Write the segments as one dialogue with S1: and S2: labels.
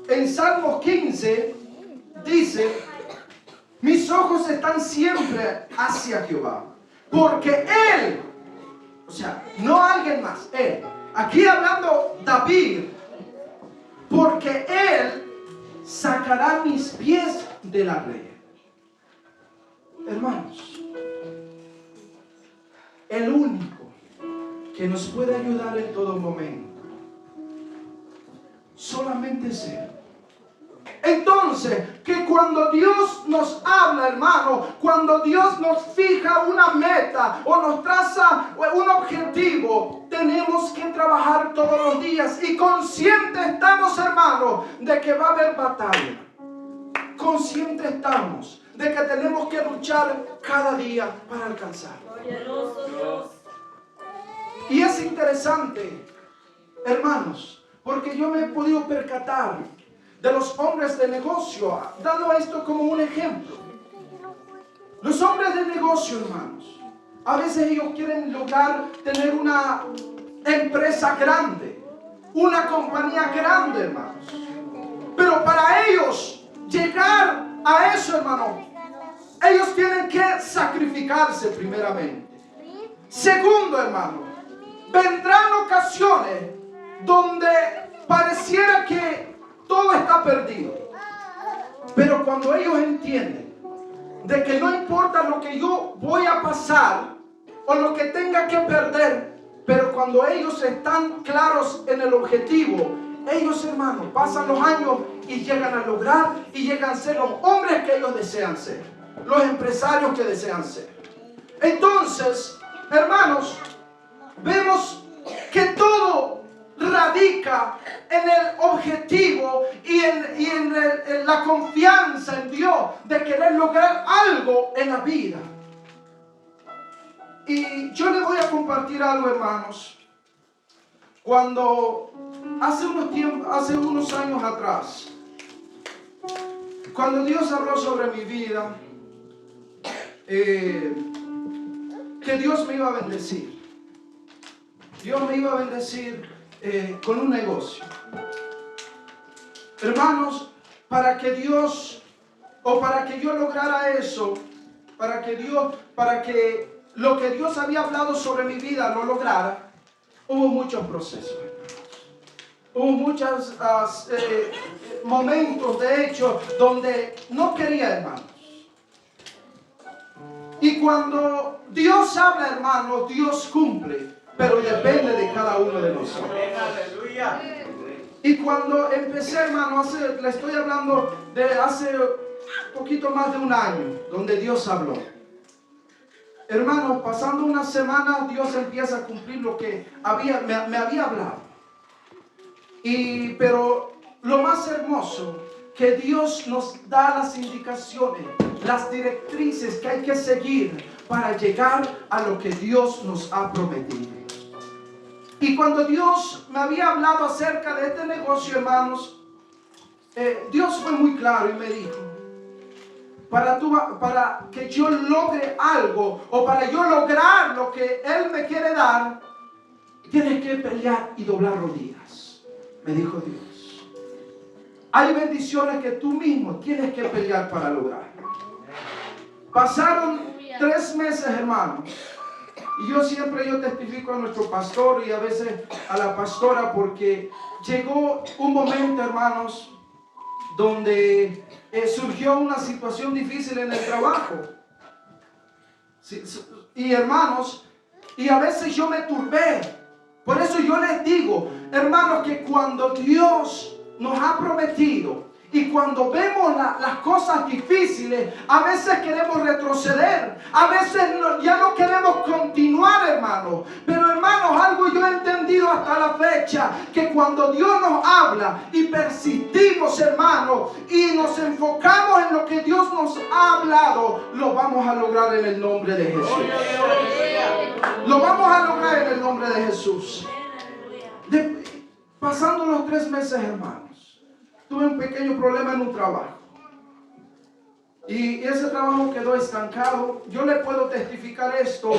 S1: en Salmos 15 dice: mis ojos están siempre hacia Jehová, porque Él, o sea, no alguien más, Él. Aquí hablando David, porque Él sacará mis pies de la red. Hermanos, el único que nos puede ayudar en todo momento solamente es Él. Entonces, que cuando Dios nos habla, hermano, cuando Dios nos fija una meta o nos traza un objetivo, tenemos que trabajar todos los días y conscientes estamos, hermano, de que va a haber batalla. Conscientes estamos de que tenemos que luchar cada día para alcanzar. Y es interesante, hermanos, porque yo me he podido percatar de los hombres de negocio, dando esto como un ejemplo. Los hombres de negocio, hermanos, a veces ellos quieren lograr tener una empresa grande, una compañía grande, hermanos. Pero para ellos llegar a eso, hermano, ellos tienen que sacrificarse primeramente. Segundo, hermano, vendrán ocasiones donde pareciera que todo está perdido. Pero cuando ellos entienden de que no importa lo que yo voy a pasar o lo que tenga que perder, pero cuando ellos están claros en el objetivo, ellos, hermanos, pasan los años y llegan a lograr y llegan a ser los hombres que ellos desean ser, los empresarios que desean ser. Entonces, hermanos, vemos que todo radica en el objetivo y en la confianza en Dios de querer lograr algo en la vida. Y yo les voy a compartir algo, hermanos. Cuando hace unos años atrás, cuando Dios habló sobre mi vida, que Dios me iba a bendecir. Dios me iba a bendecir con un negocio. Hermanos, para que Dios, o para que yo lograra eso, para que lo que Dios había hablado sobre mi vida lo lograra, hubo muchos procesos, hermanos. Hubo muchos momentos, de hecho, donde no quería, hermanos. Y cuando Dios habla, hermanos, Dios cumple. Pero depende de cada uno de nosotros. Y cuando empecé, hermano, le estoy hablando de hace poquito más de un año, donde Dios habló. Hermano, pasando una semana, Dios empieza a cumplir lo que me había hablado. Pero lo más hermoso, que Dios nos da las indicaciones, las directrices que hay que seguir para llegar a lo que Dios nos ha prometido. Y cuando Dios me había hablado acerca de este negocio, hermanos, Dios fue muy claro y me dijo: para que yo logre algo, o para yo lograr lo que Él me quiere dar, tienes que pelear y doblar rodillas, me dijo Dios. Hay bendiciones que tú mismo tienes que pelear para lograr. Pasaron 3 meses, hermanos. Y yo testifico a nuestro pastor y a veces a la pastora, porque llegó un momento, hermanos, donde surgió una situación difícil en el trabajo. Y hermanos, y a veces yo me turbé. Por eso yo les digo, hermanos, que cuando Dios nos ha prometido y cuando vemos las cosas difíciles, a veces queremos retroceder, a veces ya no queremos continuar, hermanos. Pero, hermanos, algo yo he entendido hasta la fecha, que cuando Dios nos habla y persistimos, hermanos, y nos enfocamos en lo que Dios nos ha hablado, lo vamos a lograr en el nombre de Jesús. Lo vamos a lograr en el nombre de Jesús. Pasando los 3 meses, hermanos, tuve un pequeño problema en un trabajo. Y ese trabajo quedó estancado. Yo le puedo testificar esto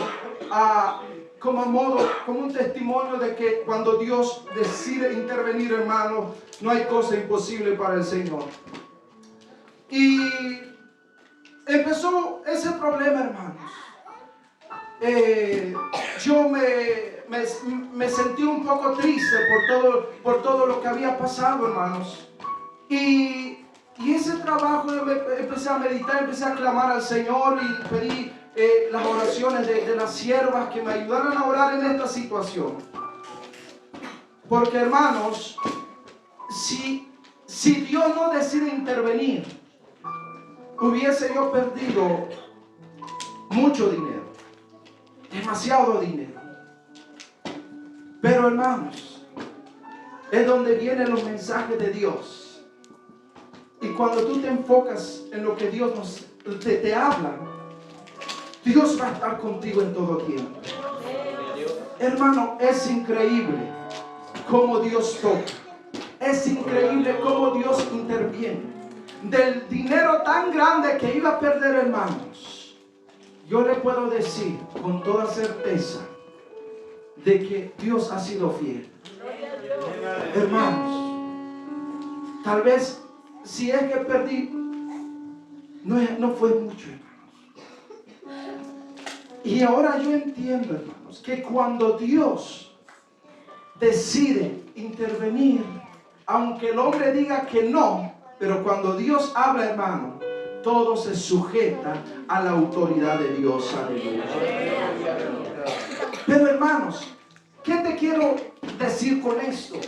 S1: como modo, como un testimonio de que cuando Dios decide intervenir, hermano, no hay cosa imposible para el Señor. Y empezó ese problema, hermanos. Yo me sentí un poco triste por todo lo que había pasado, hermanos. Y ese trabajo empecé a meditar, empecé a clamar al Señor y pedí las oraciones de las siervas que me ayudaran a orar en esta situación. Porque, hermanos, si Dios no decide intervenir, hubiese yo perdido mucho dinero, demasiado dinero. Pero, hermanos, es donde vienen los mensajes de Dios. Y cuando tú te enfocas en lo que Dios te habla, Dios va a estar contigo en todo tiempo. Hermano, es increíble cómo Dios toca. Es increíble cómo Dios interviene. Del dinero tan grande que iba a perder, hermanos, yo le puedo decir con toda certeza de que Dios ha sido fiel. Hermanos, tal vez si es que perdí, no fue mucho, hermanos. Y ahora yo entiendo, hermanos, que cuando Dios decide intervenir, aunque el hombre diga que no, pero cuando Dios habla, hermano, todo se sujeta a la autoridad de Dios. Aleluya. Pero, hermanos, ¿qué te quiero decir con esto?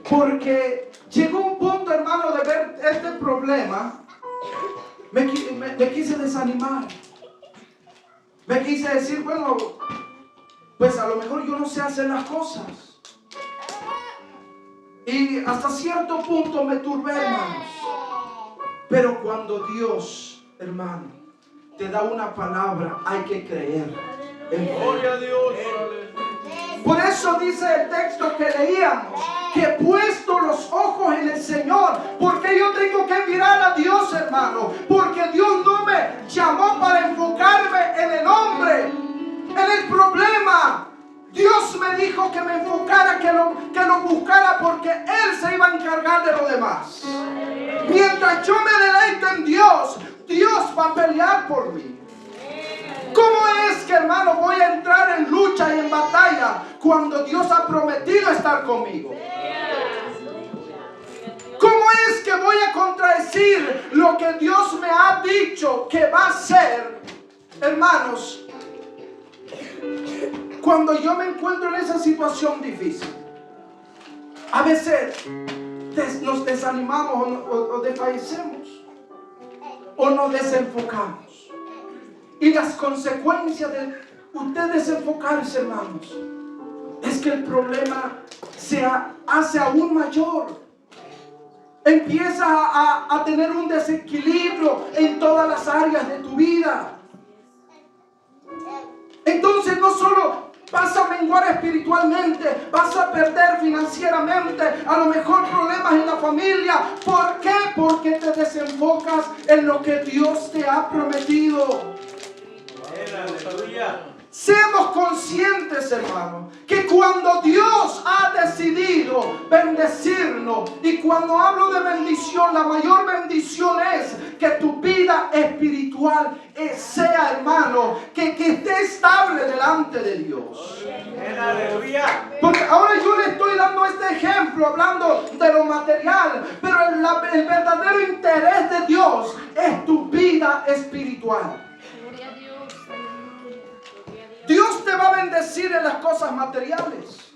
S1: Porque llegó un punto, hermano, de ver este problema, me quise desanimar. Me quise decir, bueno, pues a lo mejor yo no sé hacer las cosas. Y hasta cierto punto me turbé, hermanos. Pero cuando Dios, hermano, te da una palabra, hay que creer. Gloria a Dios. Por eso dice el texto que leíamos, que puesto los ojos en el Señor, porque yo tengo que mirar a Dios, hermano, porque Dios no me llamó para enfocarme en el hombre, en el problema. Dios me dijo que me enfocara, que lo buscara, porque Él se iba a encargar de lo demás. Mientras yo me deleito en Dios, Dios va a pelear por mí. ¿Cómo es que, hermano, voy a entrar en lucha y en batalla cuando Dios ha prometido estar conmigo? ¿Cómo es que voy a contradecir lo que Dios me ha dicho que va a hacer, hermanos, cuando yo me encuentro en esa situación difícil? A veces nos desanimamos o desfallecemos o nos desenfocamos. Y las consecuencias de usted desenfocarse, hermanos, es que el problema se hace aún mayor. Empieza a tener un desequilibrio en todas las áreas de tu vida. Entonces no solo vas a menguar espiritualmente, vas a perder financieramente, a lo mejor problemas en la familia. ¿Por qué? Porque te desenfocas en lo que Dios te ha prometido. Seamos conscientes, hermano, que cuando Dios ha decidido bendecirnos, y cuando hablo de bendición, la mayor bendición es que tu vida espiritual sea, hermano, que esté estable delante de Dios. Porque ahora yo le estoy dando este ejemplo hablando de lo material, pero el verdadero interés de Dios es tu vida espiritual. Dios te va a bendecir en las cosas materiales.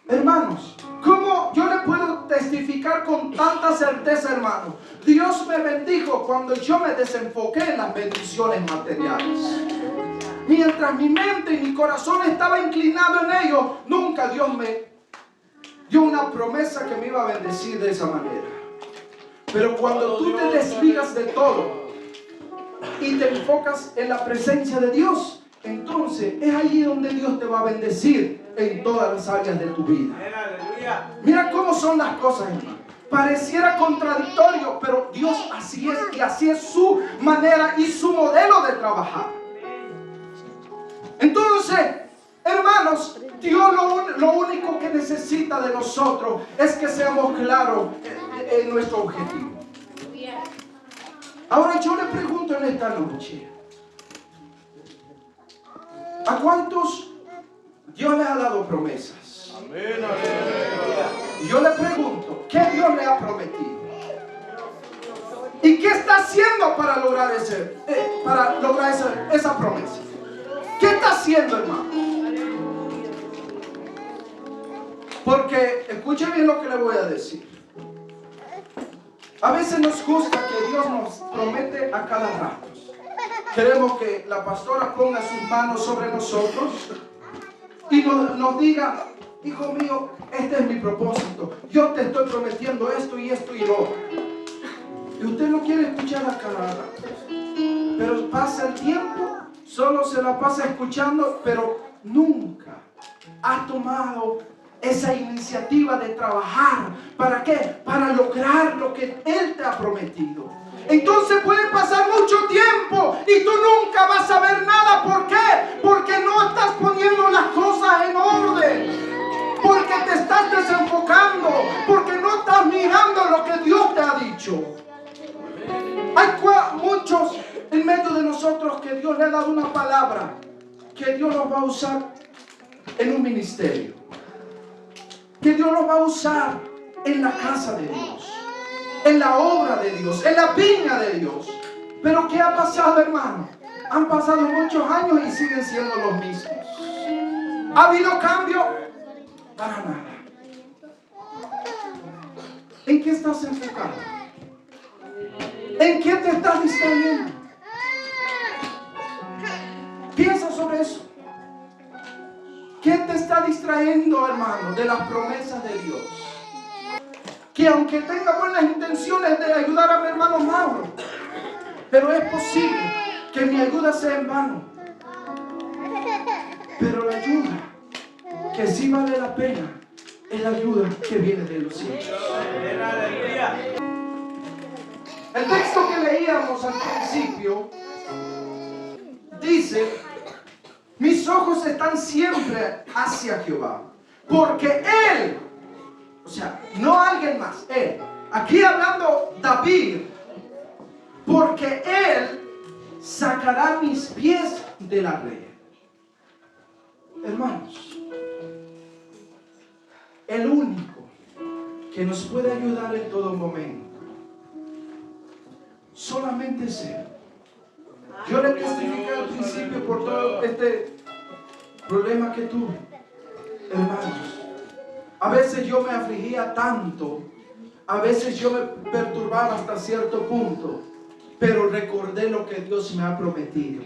S1: Hermanos, ¿cómo yo le puedo testificar con tanta certeza, hermano? Dios me bendijo cuando yo me desenfoqué en las bendiciones materiales. Mientras mi mente y mi corazón estaba inclinado en ello, nunca Dios me dio una promesa que me iba a bendecir de esa manera. Pero cuando tú te desligas de todo y te enfocas en la presencia de Dios, entonces es allí donde Dios te va a bendecir en todas las áreas de tu vida. Mira cómo son las cosas, hermano. Pareciera contradictorio, pero Dios así es, y así es su manera y su modelo de trabajar. Entonces, Hermanos, Dios lo único que necesita de nosotros es que seamos claros en nuestro objetivo. Ahora yo le pregunto en esta noche, ¿a cuántos Dios les ha dado promesas? Y yo le pregunto, ¿qué Dios le ha prometido? ¿Y qué está haciendo para lograr esa promesa? ¿Qué está haciendo, hermano? Porque, escuche bien lo que le voy a decir. A veces nos gusta que Dios nos promete a cada rato. Queremos que la pastora ponga sus manos sobre nosotros y nos diga, hijo mío, este es mi propósito. Yo te estoy prometiendo esto y esto y lo otro. Y usted no quiere escuchar a cada rato. Pero pasa el tiempo, solo se la pasa escuchando, pero nunca ha tomado esa iniciativa de trabajar. ¿Para qué? Para lograr lo que Él te ha prometido. Entonces puede pasar mucho tiempo y tú nunca vas a ver nada. ¿Por qué? Porque no estás poniendo las cosas en orden. Porque te estás desenfocando. Porque no estás mirando lo que Dios te ha dicho. Hay muchos en medio de nosotros que Dios le ha dado una palabra que Dios nos va a usar en un ministerio, que Dios nos va a usar en la casa de Dios, en la obra de Dios, en la viña de Dios. Pero ¿qué ha pasado, hermano? Han pasado muchos años y siguen siendo los mismos. ¿Ha habido cambio? Para nada. ¿En qué estás enfocado? ¿En qué te estás distrayendo? Piensa sobre eso. ¿Qué te está distrayendo, hermano, de las promesas de Dios? Que aunque tenga buenas intenciones de ayudar a mi hermano Mauro, pero es posible que mi ayuda sea en vano. Pero la ayuda que sí vale la pena es la ayuda que viene de los cielos. El texto que leíamos al principio dice: mis ojos están siempre hacia Jehová, porque Él, o sea, no alguien más, Él, aquí hablando David, porque Él sacará mis pies de la red. Hermanos, el único que nos puede ayudar en todo momento solamente es Él. Yo le testifiqué al principio por todo este problema que tuve. Hermanos, a veces yo me afligía tanto, a veces yo me perturbaba hasta cierto punto, pero recordé lo que Dios me ha prometido.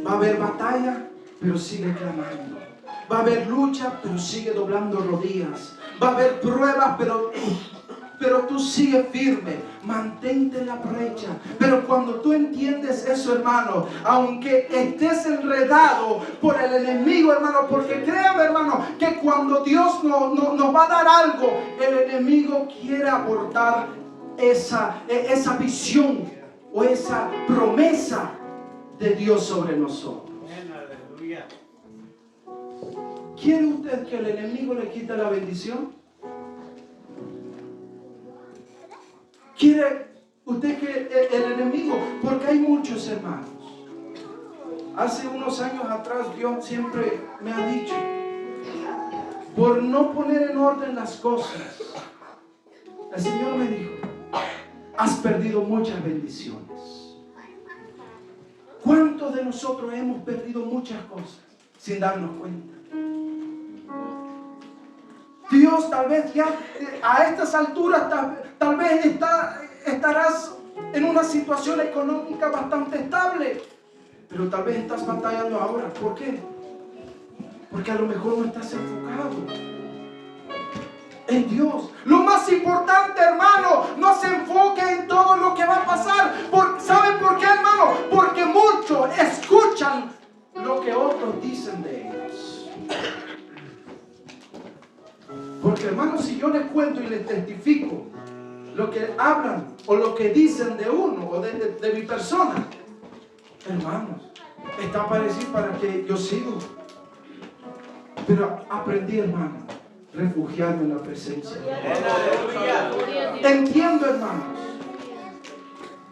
S1: Va a haber batalla, pero sigue clamando. Va a haber lucha, pero sigue doblando rodillas. Va a haber pruebas, pero tú sigue firme, mantente en la brecha. Pero cuando tú entiendes eso, hermano, aunque estés enredado por el enemigo, hermano, porque créame, hermano, que cuando Dios nos va a dar algo, el enemigo quiere abortar esa visión o esa promesa de Dios sobre nosotros. ¿Quiere usted que el enemigo le quite la bendición? ¿Quiere usted que el enemigo? Porque hay muchos hermanos. Hace unos años atrás Dios siempre me ha dicho, por no poner en orden las cosas, el Señor me dijo, has perdido muchas bendiciones. ¿Cuántos de nosotros hemos perdido muchas cosas sin darnos cuenta? Dios tal vez ya a estas alturas tal vez estarás en una situación económica bastante estable, pero tal vez estás batallando ahora. ¿Por qué? Porque a lo mejor no estás enfocado en Dios. Lo más importante, hermano, no se enfoque en todo lo que va a pasar. ¿Saben por qué, hermano? Porque muchos escuchan lo que otros dicen de ellos. Porque, hermano, si yo les cuento y les testifico lo que hablan o lo que dicen de uno o de mi persona, hermanos, está parecido para que yo sigo. Pero aprendí, hermano, refugiarme en la presencia de Dios. Entiendo, hermanos,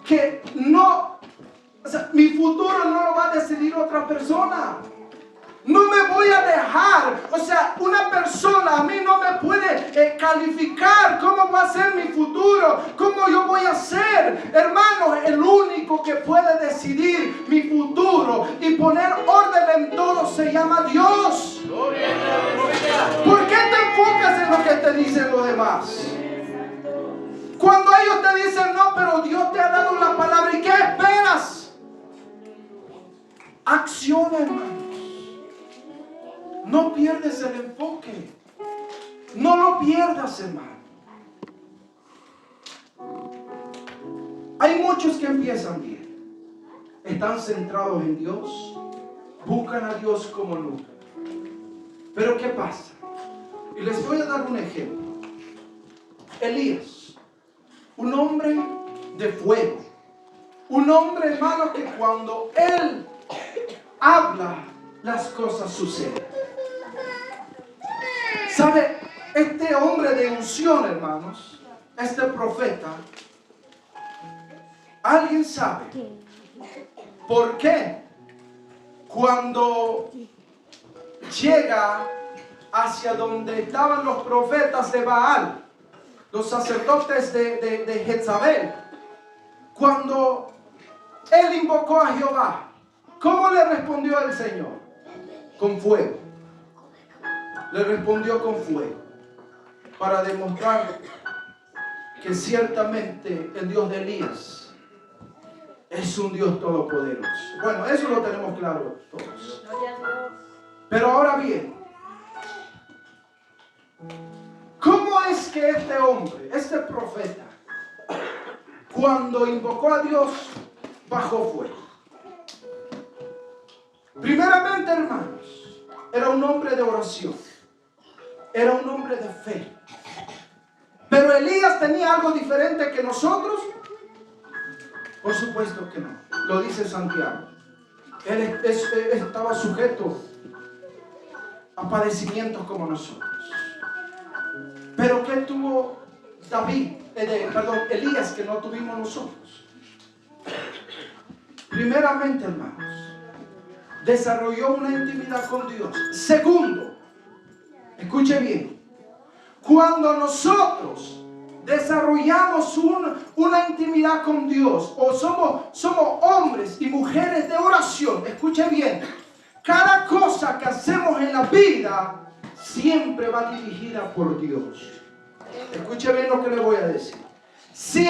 S1: que no, o sea, mi futuro no lo va a decidir otra persona. No me voy a dejar, o sea, una persona a mí no me puede calificar cómo va a ser mi futuro, cómo yo voy a ser. Hermano, el único que puede decidir mi futuro y poner orden en todo se llama Dios. ¿Por qué te enfocas en lo que te dicen los demás? Cuando ellos te dicen no, pero Dios te ha dado la palabra, ¿y qué esperas? Acciona, hermano. No pierdes el enfoque. No lo pierdas, hermano. Hay muchos que empiezan bien. Están centrados en Dios. Buscan a Dios como nunca. Pero ¿qué pasa? Y les voy a dar un ejemplo. Elías, un hombre de fuego. Un hombre, hermano, que cuando él habla, las cosas suceden. ¿Sabe? Este hombre de unción, hermanos, este profeta, ¿alguien sabe por qué cuando llega hacia donde estaban los profetas de Baal, los sacerdotes de Jezabel, cuando él invocó a Jehová, ¿cómo le respondió el Señor? Con fuego. Le respondió con fuego, para demostrar que ciertamente el Dios de Elías es un Dios todopoderoso. Bueno, eso lo tenemos claro todos. Pero ahora bien, ¿cómo es que este hombre, este profeta, cuando invocó a Dios, bajó fuego? Primeramente, hermanos, era un hombre de oración. Era un hombre de fe. Pero Elías tenía algo diferente que nosotros. Por supuesto que no. Lo dice Santiago. Él estaba sujeto a padecimientos como nosotros. Pero ¿qué tuvo Elías que no tuvimos nosotros? Primeramente, hermanos, desarrolló una intimidad con Dios. Segundo, escuche bien, cuando nosotros desarrollamos una intimidad con Dios, o somos hombres y mujeres de oración, escuche bien, cada cosa que hacemos en la vida siempre va dirigida por Dios. Escuche bien lo que le voy a decir. Si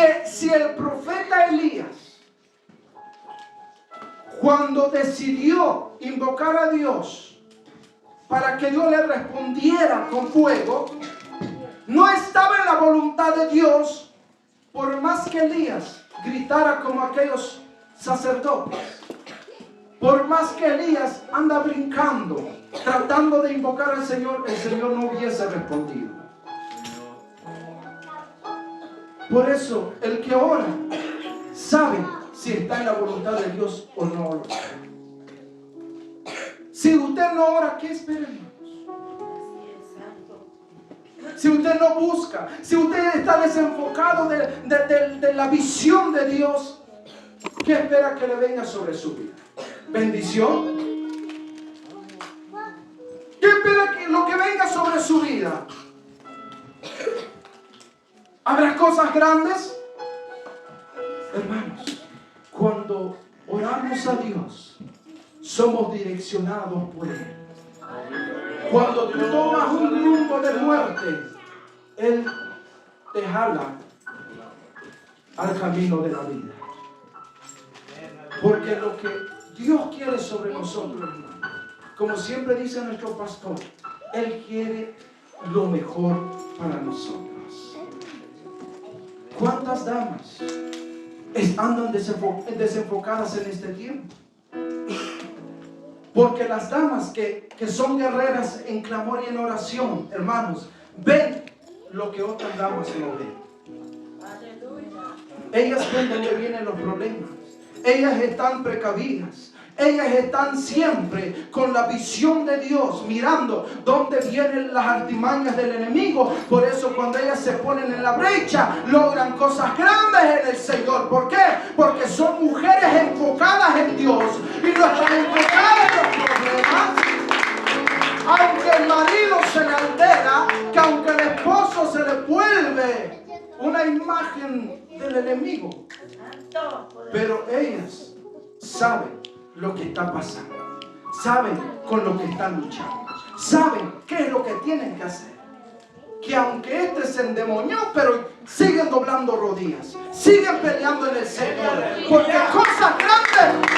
S1: el profeta Elías, cuando decidió invocar a Dios para que Dios le respondiera con fuego, no estaba en la voluntad de Dios, por más que Elías gritara como aquellos sacerdotes, por más que Elías anda brincando, tratando de invocar al Señor, el Señor no hubiese respondido. Por eso, el que ora sabe si está en la voluntad de Dios o no lo está. Si usted no ora, ¿qué espera, hermanos? Si usted no busca, si usted está desenfocado de la visión de Dios, ¿qué espera que le venga sobre su vida? ¿Bendición? ¿Qué espera que lo que venga sobre su vida? ¿Habrá cosas grandes? Hermanos, cuando oramos a Dios, somos direccionados por Él. Cuando tú tomas un rumbo de muerte, Él te jala al camino de la vida. Porque lo que Dios quiere sobre nosotros, hermano, como siempre dice nuestro pastor, Él quiere lo mejor para nosotros. ¿Cuántas damas andan desenfocadas en este tiempo? Porque las damas que son guerreras en clamor y en oración, hermanos, ven lo que otras damas no ven. Ellas ven de dónde vienen los problemas. Ellas están precavidas. Ellas están siempre con la visión de Dios, mirando dónde vienen las artimañas del enemigo. Por eso cuando ellas se ponen en la brecha, logran cosas grandes en el Señor. ¿Por qué? Porque son mujeres enfocadas en Dios y no están enfocadas en los problemas. Aunque el marido se le altera, que aunque el esposo se le vuelve una imagen del enemigo, pero ellas saben lo que está pasando, saben con lo que están luchando, saben qué es lo que tienen que hacer. Que aunque este se endemonió, pero siguen doblando rodillas, siguen peleando en el Señor, porque cosas grandes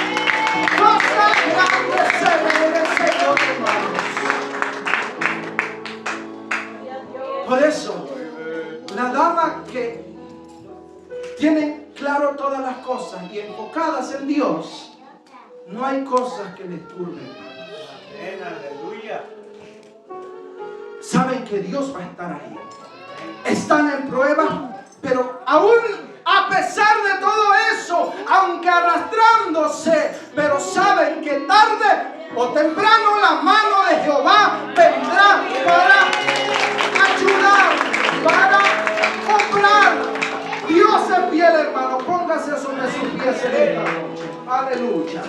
S1: se ven en el Señor, hermanos. Por eso, la dama que tiene claro todas las cosas y enfocadas en Dios, no hay cosas que les turben.
S2: Aleluya.
S1: Saben que Dios va a estar ahí. Están en prueba, pero aún a pesar de todo eso, aunque arrastrándose, pero saben que tarde o temprano la mano de Jehová vendrá para ayudar, para obrar. Dios es fiel, hermano. Póngase sobre sus pies en esta noche. Aleluya.